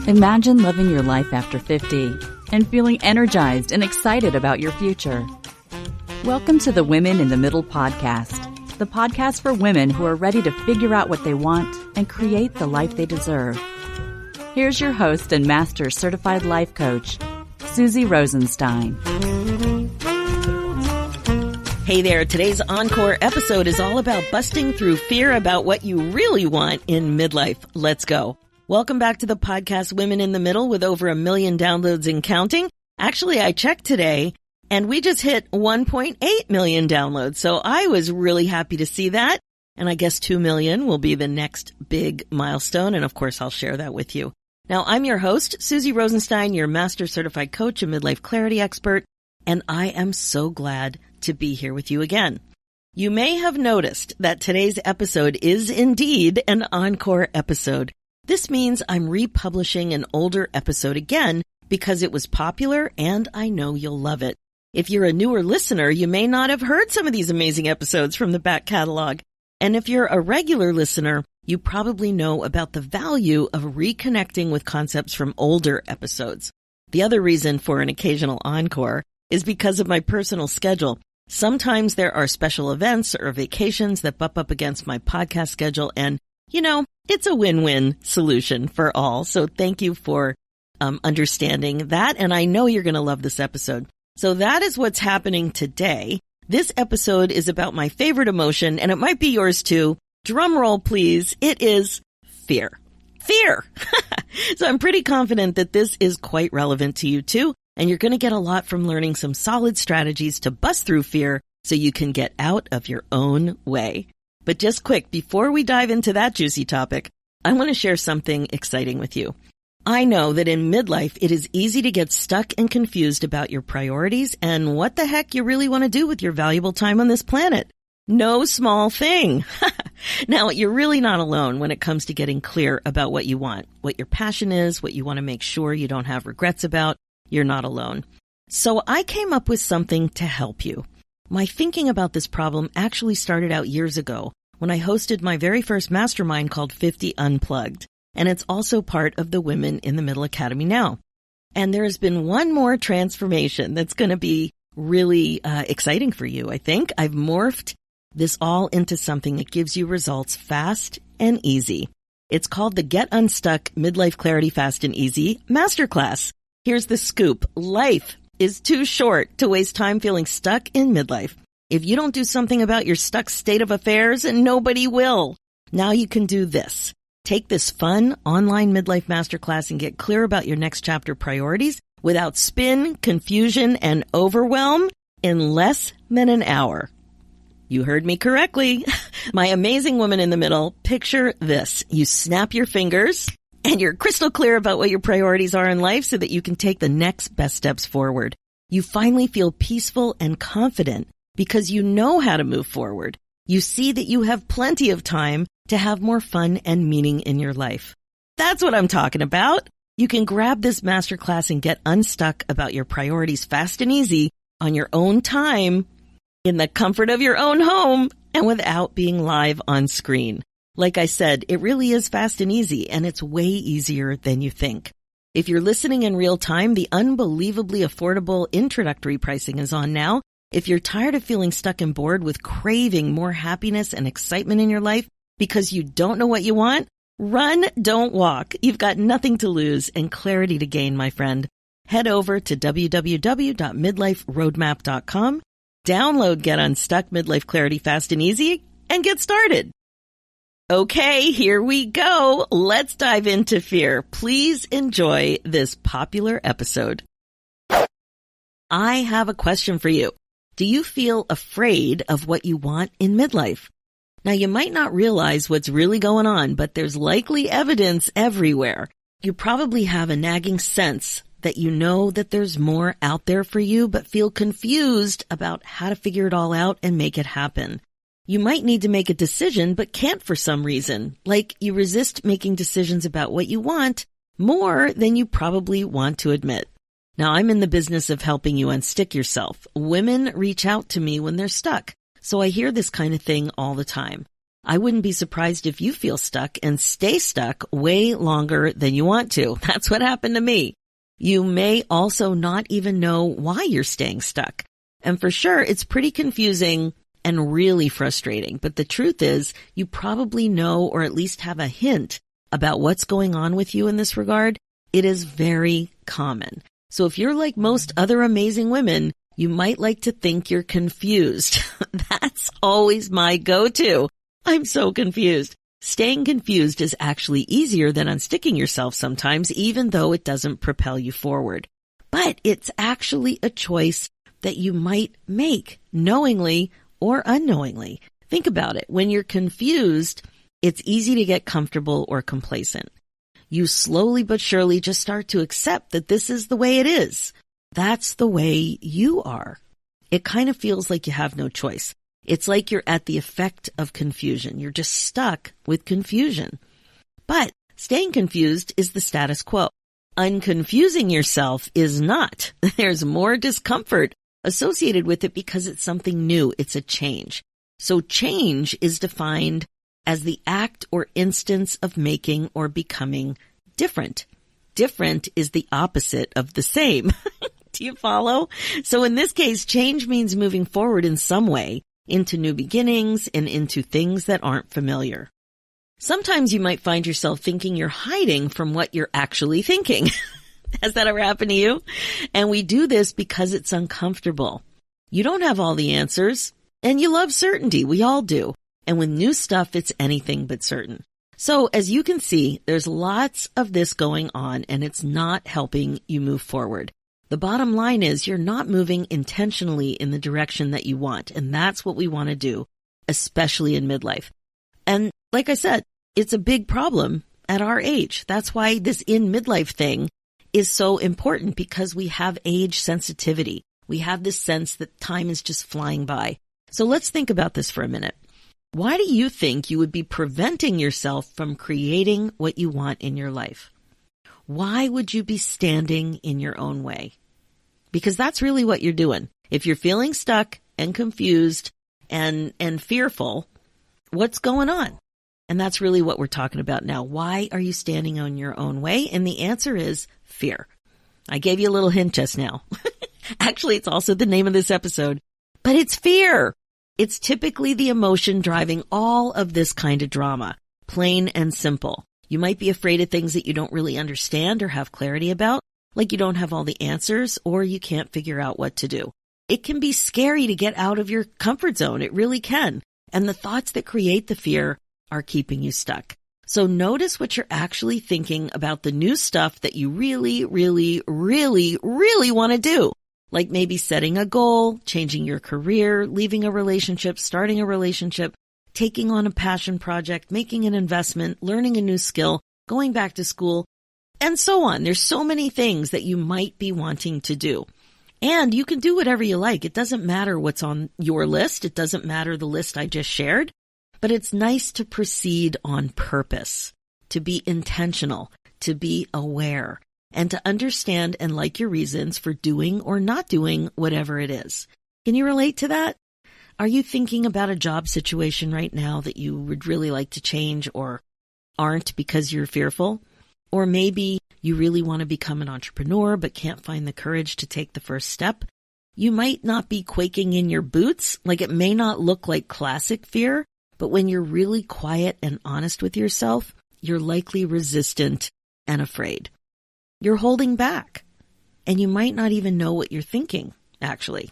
Imagine living your life after 50 and feeling energized and excited about your future. Welcome to the Women in the Middle podcast, the podcast for women who are ready to figure out what they want and create the life they deserve. Here's your host and master certified life coach, Susie Rosenstein. Hey there, today's Encore episode is all about busting through fear about what you really want in midlife. Let's go. Welcome back to the podcast Women in the Middle with over 1 million downloads and counting. Actually, I checked today and we just hit 1.8 million downloads. So I was really happy to see that. And I guess 2 million will be the next big milestone. And of course, I'll share that with you. Now, I'm your host, Susie Rosenstein, your master certified coach and midlife clarity expert. And I am so glad to be here with you again. You may have noticed that today's episode is indeed an encore episode. This means I'm republishing an older episode again because it was popular and I know you'll love it. If you're a newer listener, you may not have heard some of these amazing episodes from the back catalog. And if you're a regular listener, you probably know about the value of reconnecting with concepts from older episodes. The other reason for an occasional encore is because of my personal schedule. Sometimes there are special events or vacations that bump up against my podcast schedule, and you know, it's a win-win solution for all. So thank you for understanding that. And I know you're going to love this episode. So that is what's happening today. This episode is about my favorite emotion, and it might be yours too. Drum roll, please. It is fear. Fear. So I'm pretty confident that this is quite relevant to you too. And you're going to get a lot from learning some solid strategies to bust through fear so you can get out of your own way. But just quick, before we dive into that juicy topic, I want to share something exciting with you. I know that in midlife, it is easy to get stuck and confused about your priorities and what the heck you really want to do with your valuable time on this planet. No small thing. Now, you're really not alone when it comes to getting clear about what you want, what your passion is, what you want to make sure you don't have regrets about. You're not alone. So I came up with something to help you. My thinking about this problem actually started out years ago when I hosted my very first mastermind called 50 Unplugged. And it's also part of the Women in the Middle Academy now. And there has been one more transformation that's going to be really exciting for you, I think. I've morphed this all into something that gives you results fast and easy. It's called the Get Unstuck Midlife Clarity Fast and Easy Masterclass. Here's the scoop. Life is too short to waste time feeling stuck in midlife. If you don't do something about your stuck state of affairs, nobody will. Now you can do this. Take this fun online midlife masterclass and get clear about your next chapter priorities without spin, confusion, and overwhelm in less than an hour. You heard me correctly. My amazing woman in the middle, picture this. You snap your fingers and you're crystal clear about what your priorities are in life so that you can take the next best steps forward. You finally feel peaceful and confident because you know how to move forward. You see that you have plenty of time to have more fun and meaning in your life. That's what I'm talking about. You can grab this masterclass and get unstuck about your priorities fast and easy on your own time, in the comfort of your own home, and without being live on screen. Like I said, it really is fast and easy, and it's way easier than you think. If you're listening in real time, the unbelievably affordable introductory pricing is on now. If you're tired of feeling stuck and bored with craving more happiness and excitement in your life because you don't know what you want, run, don't walk. You've got nothing to lose and clarity to gain, my friend. Head over to www.midliferoadmap.com, download Get Unstuck Midlife Clarity Fast and Easy, and get started. Okay, here we go. Let's dive into fear. Please enjoy this popular episode. I have a question for you. Do you feel afraid of what you want in midlife? Now, you might not realize what's really going on, but there's likely evidence everywhere. You probably have a nagging sense that you know that there's more out there for you, but feel confused about how to figure it all out and make it happen. You might need to make a decision, but can't for some reason, like you resist making decisions about what you want more than you probably want to admit. Now, I'm in the business of helping you unstick yourself. Women reach out to me when they're stuck, so I hear this kind of thing all the time. I wouldn't be surprised if you feel stuck and stay stuck way longer than you want to. That's what happened to me. You may also not even know why you're staying stuck. And for sure, it's pretty confusing and really frustrating. But the truth is, you probably know or at least have a hint about what's going on with you in this regard. It is very common. So if you're like most other amazing women, you might like to think you're confused. That's always my go-to. I'm so confused. Staying confused is actually easier than unsticking yourself sometimes, even though it doesn't propel you forward. But it's actually a choice that you might make knowingly or unknowingly. Think about it. When you're confused, it's easy to get comfortable or complacent. You slowly but surely just start to accept that this is the way it is. That's the way you are. It kind of feels like you have no choice. It's like you're at the effect of confusion. You're just stuck with confusion. But staying confused is the status quo. Unconfusing yourself is not. There's more discomfort associated with it because it's something new. It's a change. So change is defined as the act or instance of making or becoming different. Different is the opposite of the same. Do you follow? So in this case, change means moving forward in some way into new beginnings and into things that aren't familiar. Sometimes you might find yourself thinking you're hiding from what you're actually thinking. Has that ever happened to you? And we do this because it's uncomfortable. You don't have all the answers, and you love certainty. We all do. And with new stuff, it's anything but certain. So as you can see, there's lots of this going on, and it's not helping you move forward. The bottom line is you're not moving intentionally in the direction that you want, and that's what we want to do, especially in midlife. And like I said, it's a big problem at our age. That's why this in midlife thing is so important, because we have age sensitivity. We have this sense that time is just flying by. So let's think about this for a minute. Why do you think you would be preventing yourself from creating what you want in your life? Why would you be standing in your own way? Because that's really what you're doing. If you're feeling stuck and confused and fearful, what's going on? And that's really what we're talking about now. Why are you standing on your own way? And the answer is fear. I gave you a little hint just now. Actually, it's also the name of this episode. But it's fear. It's typically the emotion driving all of this kind of drama. Plain and simple. You might be afraid of things that you don't really understand or have clarity about, like you don't have all the answers or you can't figure out what to do. It can be scary to get out of your comfort zone. It really can. And the thoughts that create the fear are keeping you stuck. So notice what you're actually thinking about the new stuff that you really, really, really, really want to do. Like maybe setting a goal, changing your career, leaving a relationship, starting a relationship, taking on a passion project, making an investment, learning a new skill, going back to school, and so on. There's so many things that you might be wanting to do. And you can do whatever you like. It doesn't matter what's on your list. It doesn't matter the list I just shared. But it's nice to proceed on purpose, to be intentional, to be aware, and to understand and like your reasons for doing or not doing whatever it is. Can you relate to that? Are you thinking about a job situation right now that you would really like to change or aren't because you're fearful? Or maybe you really want to become an entrepreneur but can't find the courage to take the first step? You might not be quaking in your boots, like it may not look like classic fear, but when you're really quiet and honest with yourself, you're likely resistant and afraid. You're holding back, and you might not even know what you're thinking, actually.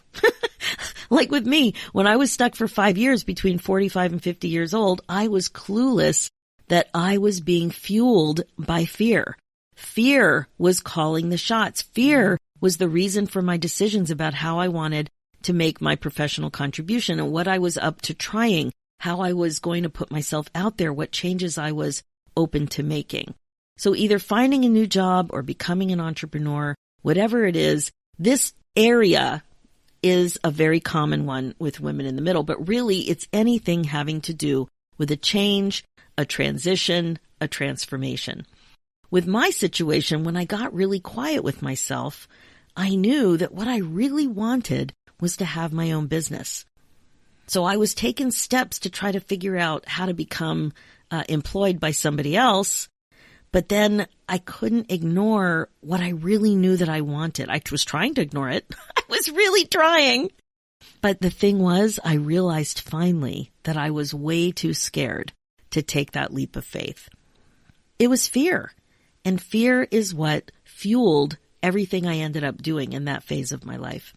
Like with me, when I was stuck for 5 years between 45 and 50 years old, I was clueless that I was being fueled by fear. Fear was calling the shots. Fear was the reason for my decisions about how I wanted to make my professional contribution and what I was up to trying, how I was going to put myself out there, what changes I was open to making. So either finding a new job or becoming an entrepreneur, whatever it is, this area is a very common one with women in the middle, but really it's anything having to do with a change, a transition, a transformation. With my situation, when I got really quiet with myself, I knew that what I really wanted was to have my own business. So I was taking steps to try to figure out how to become employed by somebody else. But then I couldn't ignore what I really knew that I wanted. I was trying to ignore it. I was really trying. But the thing was, I realized finally that I was way too scared to take that leap of faith. It was fear. And fear is what fueled everything I ended up doing in that phase of my life.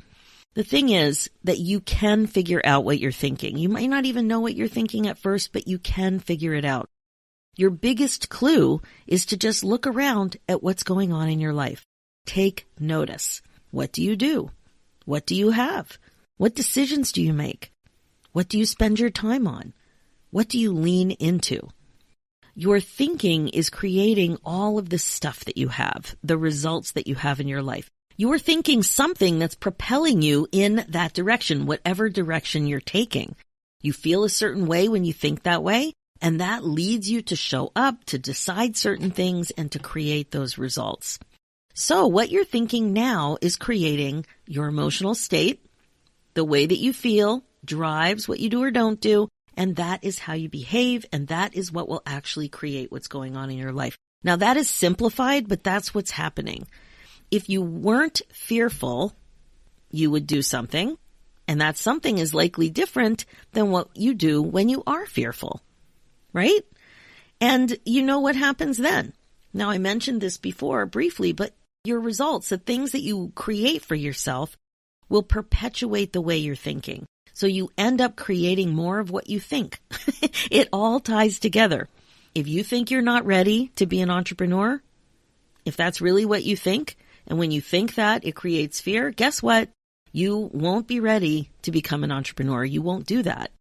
The thing is that you can figure out what you're thinking. You might not even know what you're thinking at first, but you can figure it out. Your biggest clue is to just look around at what's going on in your life. Take notice. What do you do? What do you have? What decisions do you make? What do you spend your time on? What do you lean into? Your thinking is creating all of the stuff that you have, the results that you have in your life. You're thinking something that's propelling you in that direction, whatever direction you're taking. You feel a certain way when you think that way, and that leads you to show up, to decide certain things, and to create those results. So what you're thinking now is creating your emotional state. The way that you feel drives what you do or don't do, and that is how you behave, and that is what will actually create what's going on in your life. Now, that is simplified, but that's what's happening. If you weren't fearful, you would do something, and that something is likely different than what you do when you are fearful, right? And you know what happens then. Now, I mentioned this before briefly, but your results, the things that you create for yourself, will perpetuate the way you're thinking. So you end up creating more of what you think. It all ties together. If you think you're not ready to be an entrepreneur, if that's really what you think, and when you think that, it creates fear, guess what? You won't be ready to become an entrepreneur. You won't do that.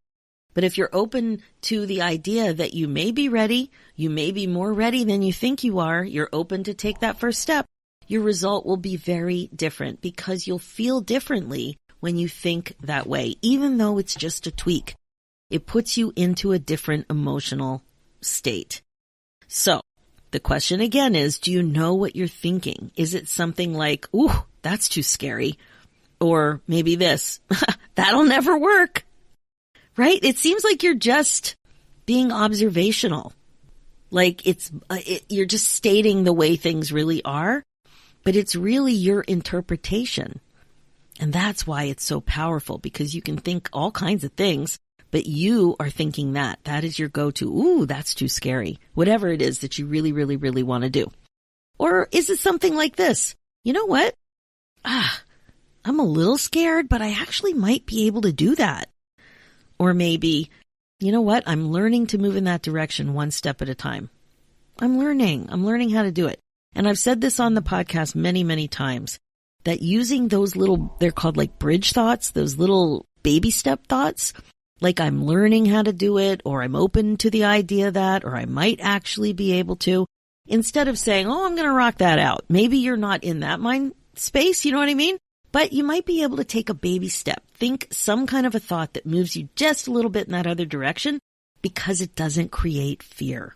But if you're open to the idea that you may be ready, you may be more ready than you think you are, you're open to take that first step, your result will be very different because you'll feel differently when you think that way, even though it's just a tweak. It puts you into a different emotional state. So the question again is, do you know what you're thinking? Is it something like, ooh, that's too scary? Or maybe this, that'll never work, right? It seems like you're just being observational. Like you're just stating the way things really are, but it's really your interpretation. And that's why it's so powerful, because you can think all kinds of things, but you are thinking that. That is your go-to. Ooh, that's too scary. Whatever it is that you really, really, really want to do. Or is it something like this? You know what? I'm a little scared, but I actually might be able to do that. Or maybe, you know what? I'm learning to move in that direction one step at a time. I'm learning how to do it. And I've said this on the podcast many, many times, that using those little, they're called like bridge thoughts, those little baby step thoughts, like I'm learning how to do it, or I'm open to the idea that, or I might actually be able to, instead of saying, oh, I'm going to rock that out. Maybe you're not in that mind space, you know what I mean? But you might be able to take a baby step. Think some kind of a thought that moves you just a little bit in that other direction, because it doesn't create fear.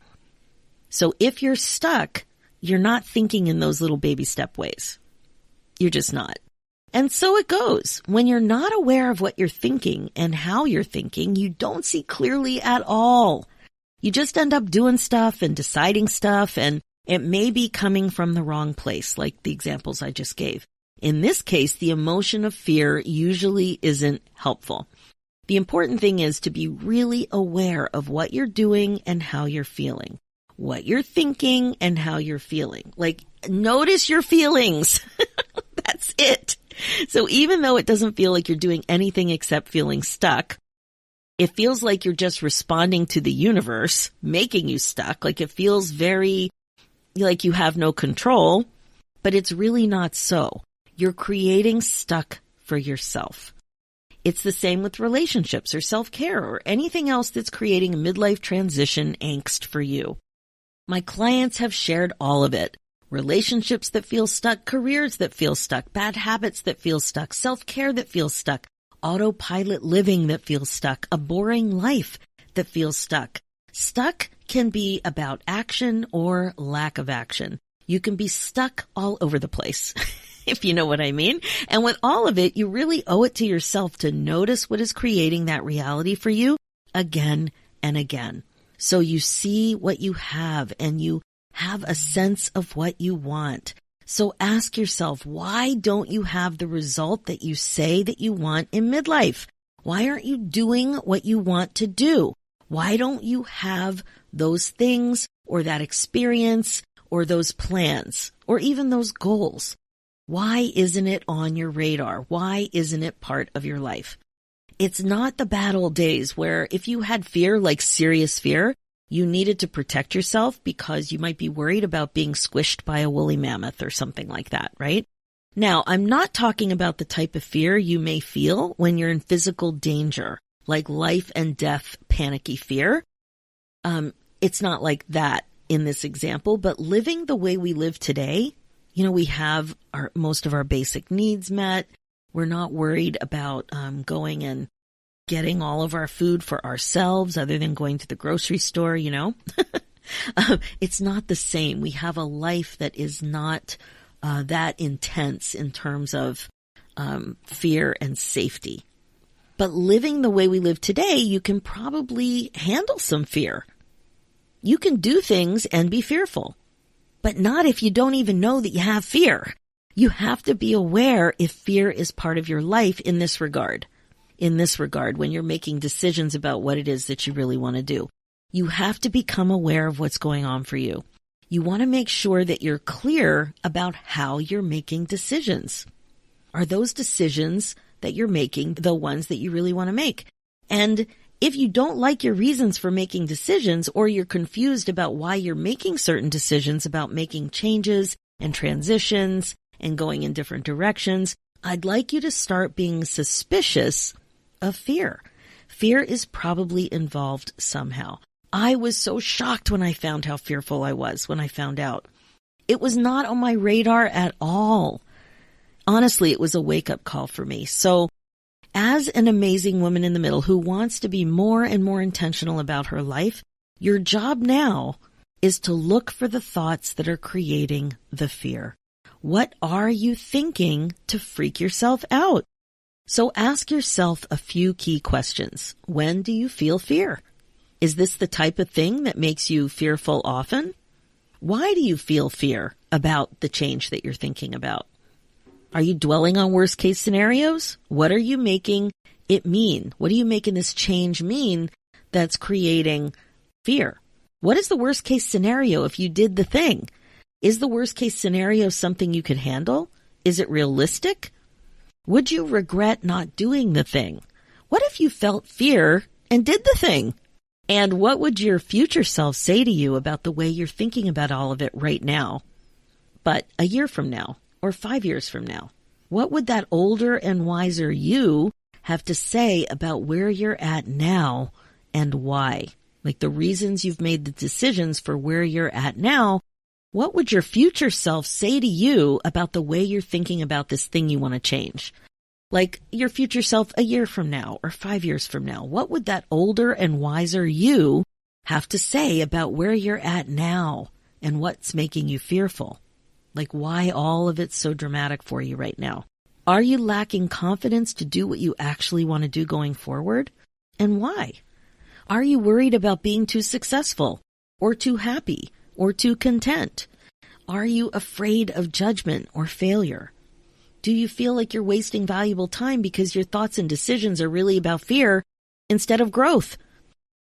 So if you're stuck, you're not thinking in those little baby step ways. You're just not. And so it goes. When you're not aware of what you're thinking and how you're thinking, you don't see clearly at all. You just end up doing stuff and deciding stuff, and it may be coming from the wrong place, like the examples I just gave. In this case, the emotion of fear usually isn't helpful. The important thing is to be really aware of what you're doing and how you're feeling. What you're thinking and how you're feeling. Like, notice your feelings. That's it. So even though it doesn't feel like you're doing anything except feeling stuck, it feels like you're just responding to the universe, making you stuck. Like it feels very like you have no control, but it's really not so. You're creating stuck for yourself. It's the same with relationships or self-care or anything else that's creating a midlife transition angst for you. My clients have shared all of it. Relationships that feel stuck, careers that feel stuck, bad habits that feel stuck, self-care that feels stuck, autopilot living that feels stuck, a boring life that feels stuck. Stuck can be about action or lack of action. You can be stuck all over the place. if you know what I mean. And with all of it, you really owe it to yourself to notice what is creating that reality for you again and again. So you see what you have and you have a sense of what you want. So ask yourself, why don't you have the result that you say that you want in midlife? Why aren't you doing what you want to do? Why don't you have those things or that experience or those plans or even those goals? Why isn't it on your radar? Why isn't it part of your life? It's not the bad old days where if you had fear, like serious fear, you needed to protect yourself because you might be worried about being squished by a woolly mammoth or something like that, right? Now, I'm not talking about the type of fear you may feel when you're in physical danger, like life and death panicky fear. It's not like that in this example, but living the way we live today, we have most of our basic needs met. We're not worried about going and getting all of our food for ourselves other than going to the grocery store, It's not the same. We have a life that is not that intense in terms of fear and safety. But living the way we live today, you can probably handle some fear. You can do things and be fearful, but not if you don't even know that you have fear. You have to be aware if fear is part of your life in this regard. When you're making decisions about what it is that you really want to do, you have to become aware of what's going on for you. You want to make sure that you're clear about how you're making decisions. Are those decisions that you're making the ones that you really want to make? And if you don't like your reasons for making decisions, or you're confused about why you're making certain decisions about making changes and transitions and going in different directions, I'd like you to start being suspicious of fear. Fear is probably involved somehow. I was so shocked when I found how fearful I was when I found out. It was not on my radar at all. Honestly, it was a wake-up call for me. So, as an amazing woman in the middle who wants to be more and more intentional about her life, your job now is to look for the thoughts that are creating the fear. What are you thinking to freak yourself out? So ask yourself a few key questions. When do you feel fear? Is this the type of thing that makes you fearful often? Why do you feel fear about the change that you're thinking about? Are you dwelling on worst case scenarios? What are you making it mean? What are you making this change mean that's creating fear? What is the worst case scenario if you did the thing? Is the worst case scenario something you could handle? Is it realistic? Would you regret not doing the thing? What if you felt fear and did the thing? And what would your future self say to you about the way you're thinking about all of it right now? But a year from now, or 5 years from now, what would that older and wiser you have to say about where you're at now and why? Like the reasons you've made the decisions for where you're at now. What would your future self say to you about the way you're thinking about this thing you want to change? Like your future self a year from now or 5 years from now. What would that older and wiser you have to say about where you're at now and what's making you fearful? Like why all of it's so dramatic for you right now? Are you lacking confidence to do what you actually want to do going forward? And why? Are you worried about being too successful or too happy or too content? Are you afraid of judgment or failure? Do you feel like you're wasting valuable time because your thoughts and decisions are really about fear instead of growth?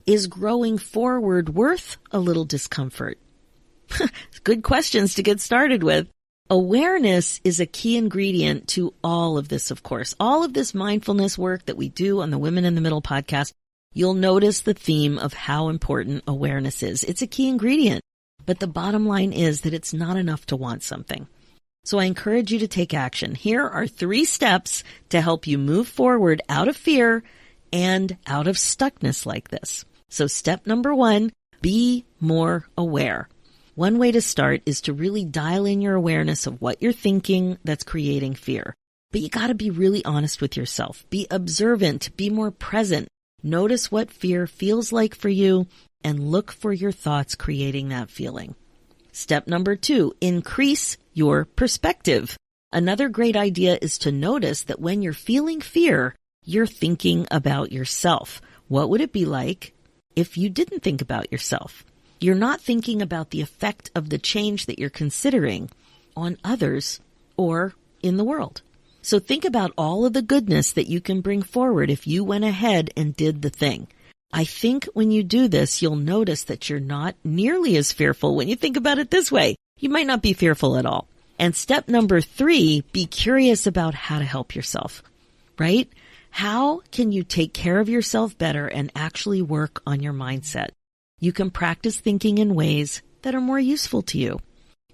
Is growing forward worth a little discomfort? Good questions to get started with. Awareness is a key ingredient to all of this, of course. All of this mindfulness work that we do on the Women in the Middle podcast, you'll notice the theme of how important awareness is. It's a key ingredient. But the bottom line is that it's not enough to want something. So I encourage you to take action. Here are 3 steps to help you move forward out of fear and out of stuckness like this. So step number 1, be more aware. One way to start is to really dial in your awareness of what you're thinking that's creating fear. But you got to be really honest with yourself. Be observant. Be more present. Notice what fear feels like for you and look for your thoughts creating that feeling. Step number 2, increase your perspective. Another great idea is to notice that when you're feeling fear, you're thinking about yourself. What would it be like if you didn't think about yourself? You're not thinking about the effect of the change that you're considering on others or in the world. So think about all of the goodness that you can bring forward if you went ahead and did the thing. I think when you do this, you'll notice that you're not nearly as fearful when you think about it this way. You might not be fearful at all. And step number 3, be curious about how to help yourself, right? How can you take care of yourself better and actually work on your mindset? You can practice thinking in ways that are more useful to you.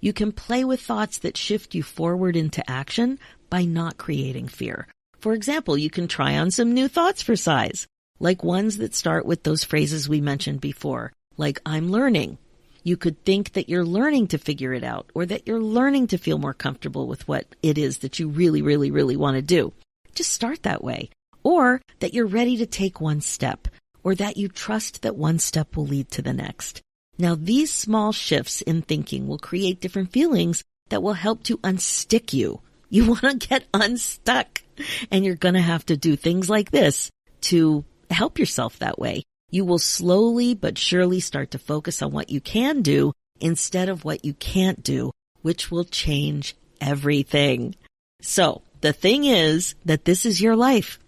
You can play with thoughts that shift you forward into action by not creating fear. For example, you can try on some new thoughts for size, like ones that start with those phrases we mentioned before, like I'm learning. You could think that you're learning to figure it out, or that you're learning to feel more comfortable with what it is that you really, really, really want to do. Just start that way. Or that you're ready to take one step, or that you trust that one step will lead to the next. Now, these small shifts in thinking will create different feelings that will help to unstick you. You want to get unstuck, and you're going to have to do things like this to help yourself that way. You will slowly but surely start to focus on what you can do instead of what you can't do, which will change everything. So the thing is that this is your life.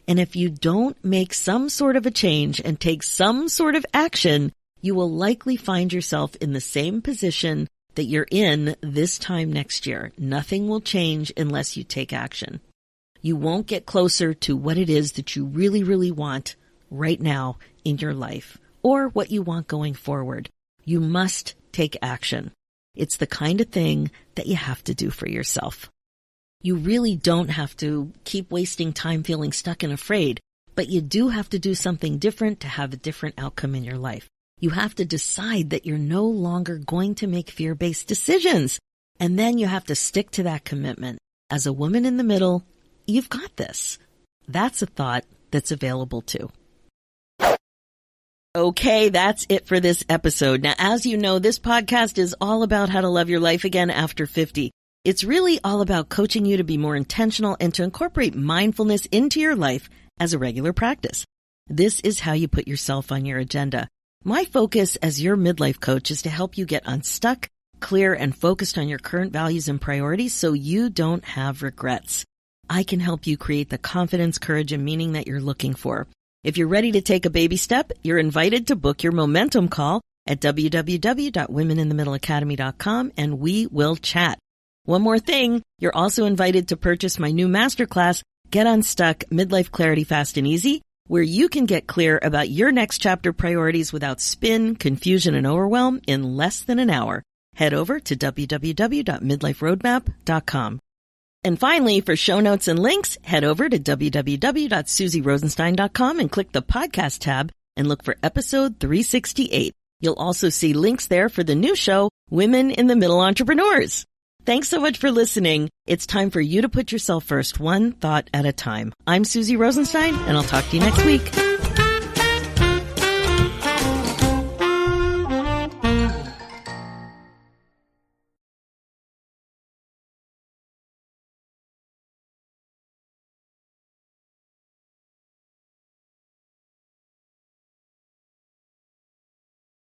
And if you don't make some sort of a change and take some sort of action, you will likely find yourself in the same position that you're in this time next year. Nothing will change unless you take action. You won't get closer to what it is that you really, really want right now in your life, or what you want going forward. You must take action. It's the kind of thing that you have to do for yourself. You really don't have to keep wasting time feeling stuck and afraid, but you do have to do something different to have a different outcome in your life. You have to decide that you're no longer going to make fear-based decisions, and then you have to stick to that commitment. As a woman in the middle, you've got this. That's a thought that's available too. Okay, that's it for this episode. Now, as you know, this podcast is all about how to love your life again after 50. It's really all about coaching you to be more intentional and to incorporate mindfulness into your life as a regular practice. This is how you put yourself on your agenda. My focus as your midlife coach is to help you get unstuck, clear, and focused on your current values and priorities so you don't have regrets. I can help you create the confidence, courage, and meaning that you're looking for. If you're ready to take a baby step, you're invited to book your momentum call at www.womeninthemiddleacademy.com, and we will chat. One more thing, you're also invited to purchase my new masterclass, Get Unstuck, Midlife Clarity Fast and Easy, where you can get clear about your next chapter priorities without spin, confusion, and overwhelm in less than an hour. Head over to www.midliferoadmap.com. And finally, for show notes and links, head over to www.susierosenstein.com and click the podcast tab and look for episode 368. You'll also see links there for the new show, Women in the Middle Entrepreneurs. Thanks so much for listening. It's time for you to put yourself first, one thought at a time. I'm Susie Rosenstein, and I'll talk to you next week.